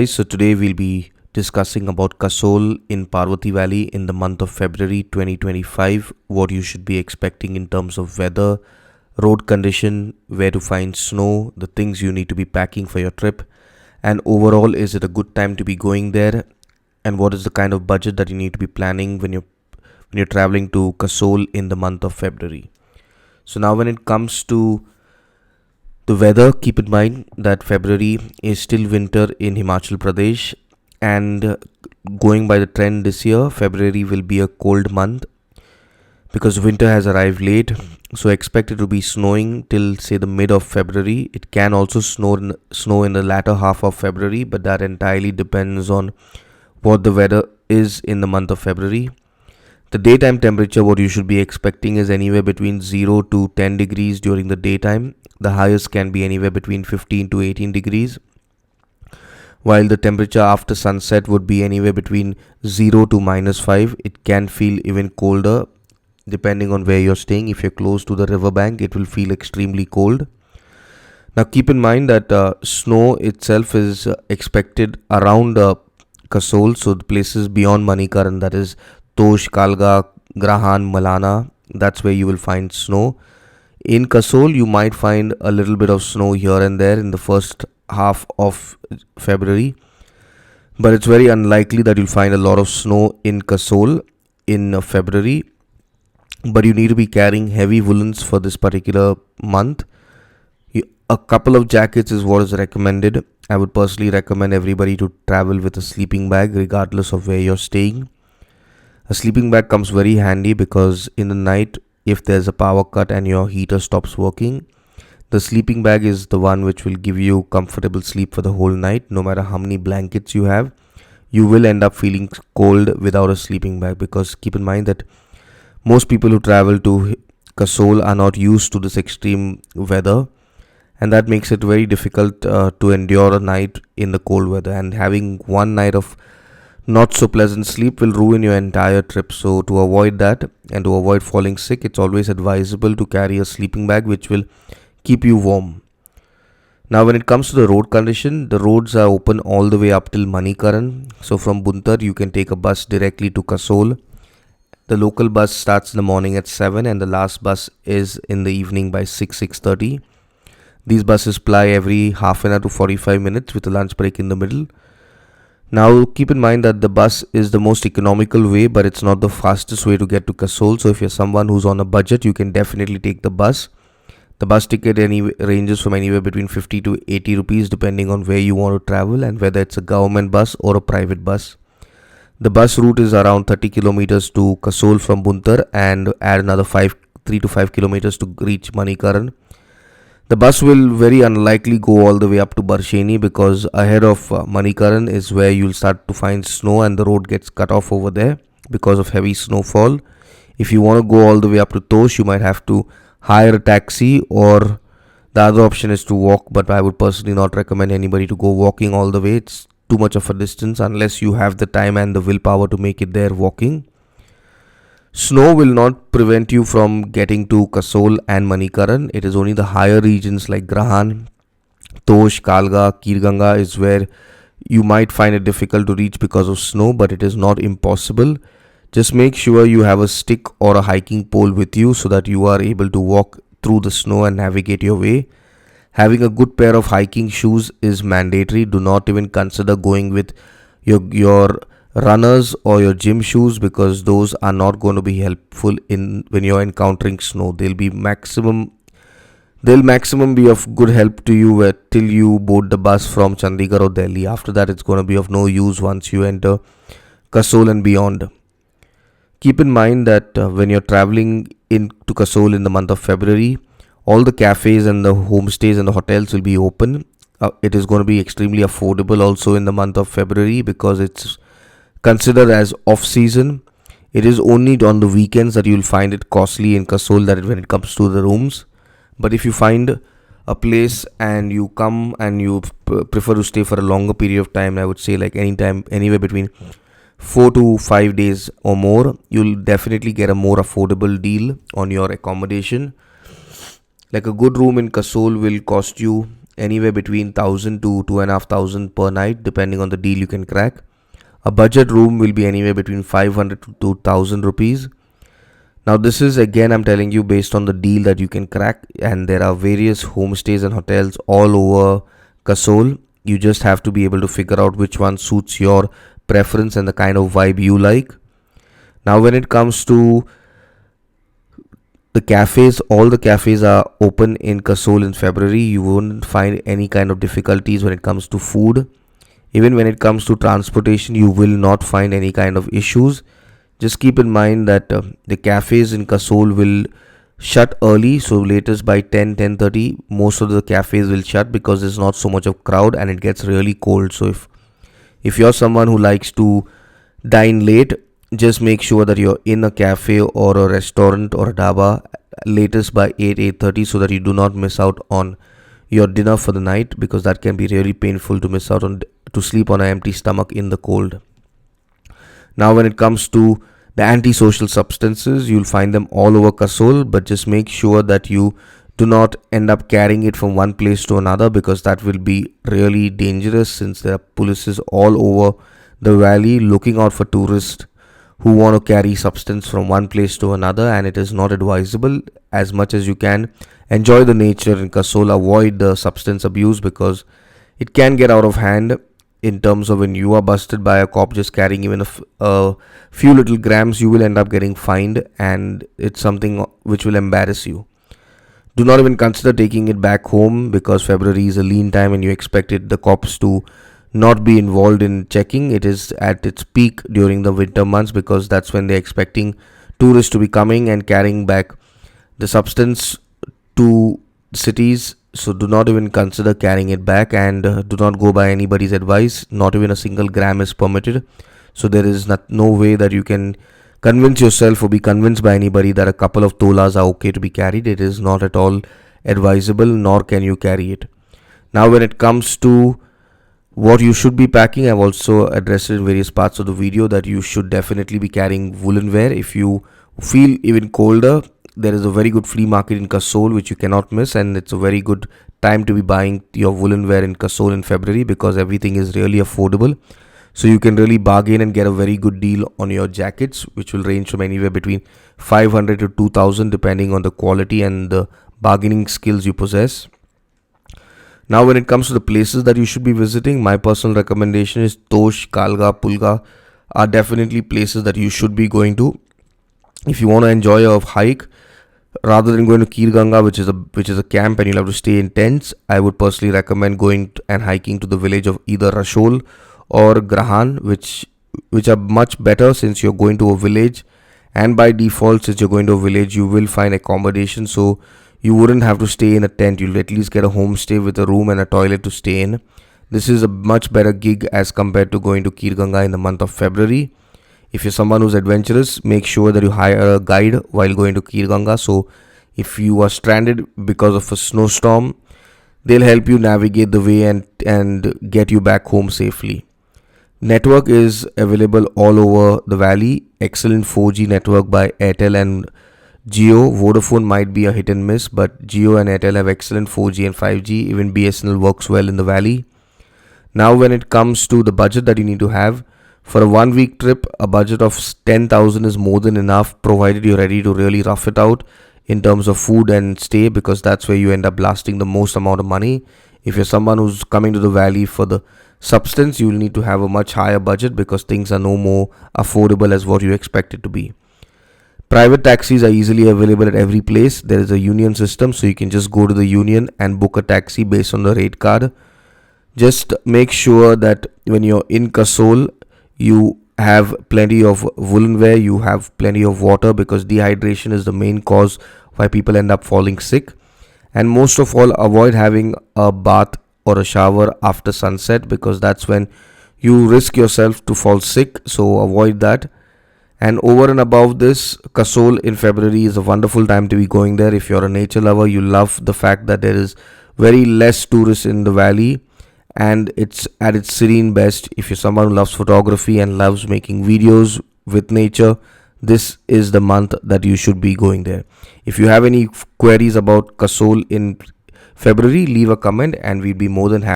So today we'll be discussing about Kasol in Parvati Valley in the month of February 2025, what you should be expecting in terms of weather, road condition, where to find snow, the things you need to be packing for your trip, and overall is it a good time to be going there, and what is the kind of budget that you need to be planning when you're traveling to Kasol in the month of February. So now when it comes to the weather, keep in mind that February is still winter in Himachal Pradesh, and going by the trend this year, February will be a cold month because winter has arrived late. So expect it to be snowing till say the mid of February. It can also snow in the latter half of February, but that entirely depends on what the weather is in the month of February. The daytime temperature, what you should be expecting is anywhere between 0 to 10 degrees during the daytime. The highest can be anywhere between 15 to 18 degrees, while the temperature after sunset would be anywhere between 0 to -5. It can feel even colder depending on where you're staying. If you're close to the riverbank, it will feel extremely cold. Now keep in mind that snow itself is expected around Kasol, so the places beyond Manikaran, that is Tosh, Kalga, Grahan, Malana, that's where you will find snow. In Kasol, you might find a little bit of snow here and there in the first half of February, but it's very unlikely that you'll find a lot of snow in Kasol in February. But you need to be carrying heavy woolens for this particular month. A couple of jackets is what is recommended. I would personally recommend everybody to travel with a sleeping bag regardless of where you're staying. A sleeping bag comes very handy because in the night, if there's a power cut and your heater stops working, the sleeping bag is the one which will give you comfortable sleep for the whole night. No matter how many blankets you have, you will end up feeling cold without a sleeping bag, because keep in mind that most people who travel to Kasol are not used to this extreme weather, and that makes it very difficult to endure a night in the cold weather, and having one night of not so pleasant sleep will ruin your entire trip. So to avoid that and to avoid falling sick, it's always advisable to carry a sleeping bag which will keep you warm. Now when it comes to the road condition, the roads are open all the way up till Manikaran. So from Buntar you can take a bus directly to Kasol. The local bus starts in the morning at 7 and the last bus is in the evening by 6:30. These buses ply every half an hour to 45 minutes with a lunch break in the middle. Now keep in mind that the bus is the most economical way, but it's not the fastest way to get to Kasol. So if you're someone who's on a budget, you can definitely take the bus. The bus ticket ranges from anywhere between 50 to 80 rupees depending on where you want to travel and whether it's a government bus or a private bus. The bus route is around 30 kilometers to Kasol from Buntar and add another 3 to 5 kilometers to reach Manikaran. The bus will very unlikely go all the way up to Barsheni because ahead of Manikaran is where you'll start to find snow and the road gets cut off over there because of heavy snowfall. If you want to go all the way up to Tosh, you might have to hire a taxi, or the other option is to walk, but I would personally not recommend anybody to go walking all the way. It's too much of a distance unless you have the time and the willpower to make it there walking. Snow will not prevent you from getting to Kasol and Manikaran. It is only the higher regions like Grahan, Tosh, Kalga, Kirganga is where you might find it difficult to reach because of snow, but it is not impossible. Just make sure you have a stick or a hiking pole with you so that you are able to walk through the snow and navigate your way. Having a good pair of hiking shoes is mandatory. Do not even consider going with your runners or your gym shoes because those are not going to be helpful in when you're encountering snow. They'll maximum be of good help to you till you board the bus from Chandigarh or Delhi. After that, it's going to be of no use once you enter Kasol and beyond. Keep in mind that when you're traveling into Kasol in the month of February, all the cafes and the homestays and the hotels will be open. It is going to be extremely affordable also in the month of February because it's considered as off season. It is only on the weekends that you'll find it costly in Kasol when it comes to the rooms. But if you find a place and you come and you prefer to stay for a longer period of time, I would say like anytime, anywhere between 4 to 5 days or more, you'll definitely get a more affordable deal on your accommodation. Like a good room in Kasol will cost you anywhere between 1,000 to 2,500 per night, depending on the deal you can crack. A budget room will be anywhere between 500 to 2,000 rupees. Now, this is again, I'm telling you, based on the deal that you can crack, and there are various homestays and hotels all over Kasol. You just have to be able to figure out which one suits your preference and the kind of vibe you like. Now, when it comes to the cafes, all the cafes are open in Kasol in February. You won't find any kind of difficulties when it comes to food. Even when it comes to transportation, you will not find any kind of issues. Just keep in mind that the cafes in Kasol will shut early, so latest by 10:30 most of the cafes will shut because there's not so much of crowd and it gets really cold. So if you're someone who likes to dine late, just make sure that you're in a cafe or a restaurant or a dhaba latest by 8:30 so that you do not miss out on your dinner for the night, because that can be really painful to miss out on to sleep on an empty stomach in the cold. Now, when it comes to the antisocial substances, you'll find them all over Kasol, but just make sure that you do not end up carrying it from one place to another, because that will be really dangerous, since there are polices all over the valley looking out for tourists who want to carry substance from one place to another, and it is not advisable. As much as you can, enjoy the nature in Kasol, avoid the substance abuse, because it can get out of hand in terms of when you are busted by a cop just carrying even a few little grams, you will end up getting fined, and it's something which will embarrass you. Do not even consider taking it back home, because February is a lean time and you expected the cops to not be involved in checking. It is at its peak during the winter months, because that's when they're expecting tourists to be coming and carrying back the substance to cities. So do not even consider carrying it back, and do not go by anybody's advice. Not even a single gram is permitted. So there is no way that you can convince yourself or be convinced by anybody that a couple of tolas are okay to be carried. It is not at all advisable, nor can you carry it. Now, when it comes to what you should be packing, I've also addressed it in various parts of the video that you should definitely be carrying woolen wear. If you feel even colder, there is a very good flea market in Kasol which you cannot miss, and it's a very good time to be buying your woolen wear in Kasol in February, because everything is really affordable. So you can really bargain and get a very good deal on your jackets, which will range from anywhere between 500 to 2,000 depending on the quality and the bargaining skills you possess. Now, when it comes to the places that you should be visiting, my personal recommendation is Tosh, Kalga, Pulga are definitely places that you should be going to. If you want to enjoy a hike, rather than going to Kirganga, which is a camp and you'll have to stay in tents, I would personally recommend going and hiking to the village of either Rashol or Grahan, which are much better, since you're going to a village, and by default, since you're going to a village, you will find accommodation, so you wouldn't have to stay in a tent. You'll at least get a homestay with a room and a toilet to stay in. This is a much better gig as compared to going to Kirganga in the month of February. If you're someone who's adventurous, make sure that you hire a guide while going to Kirganga. So if you are stranded because of a snowstorm, they'll help you navigate the way and get you back home safely. Network is available all over the valley. Excellent 4G network by Airtel and Jio. Vodafone might be a hit and miss, but Jio and Airtel have excellent 4G and 5G. Even BSNL works well in the valley. Now, when it comes to the budget that you need to have, for a 1 week trip, a budget of 10,000 is more than enough, provided you're ready to really rough it out in terms of food and stay, because that's where you end up blasting the most amount of money. If you're someone who's coming to the valley for the substance, you'll need to have a much higher budget, because things are no more affordable as what you expect it to be. Private taxis are easily available at every place. There is a union system, so you can just go to the union and book a taxi based on the rate card. Just make sure that when you're in Kasol, you have plenty of woolen wear, you have plenty of water, because dehydration is the main cause why people end up falling sick. And most of all, avoid having a bath or a shower after sunset, because that's when you risk yourself to fall sick. So avoid that. And over and above this, Kasol in February is a wonderful time to be going there. If you're a nature lover, you love the fact that there is very less tourists in the valley, and it's at its serene best. If you're someone who loves photography and loves making videos with nature, this is the month that you should be going there. If you have any queries about Kasol in February, leave a comment and we'd be more than happy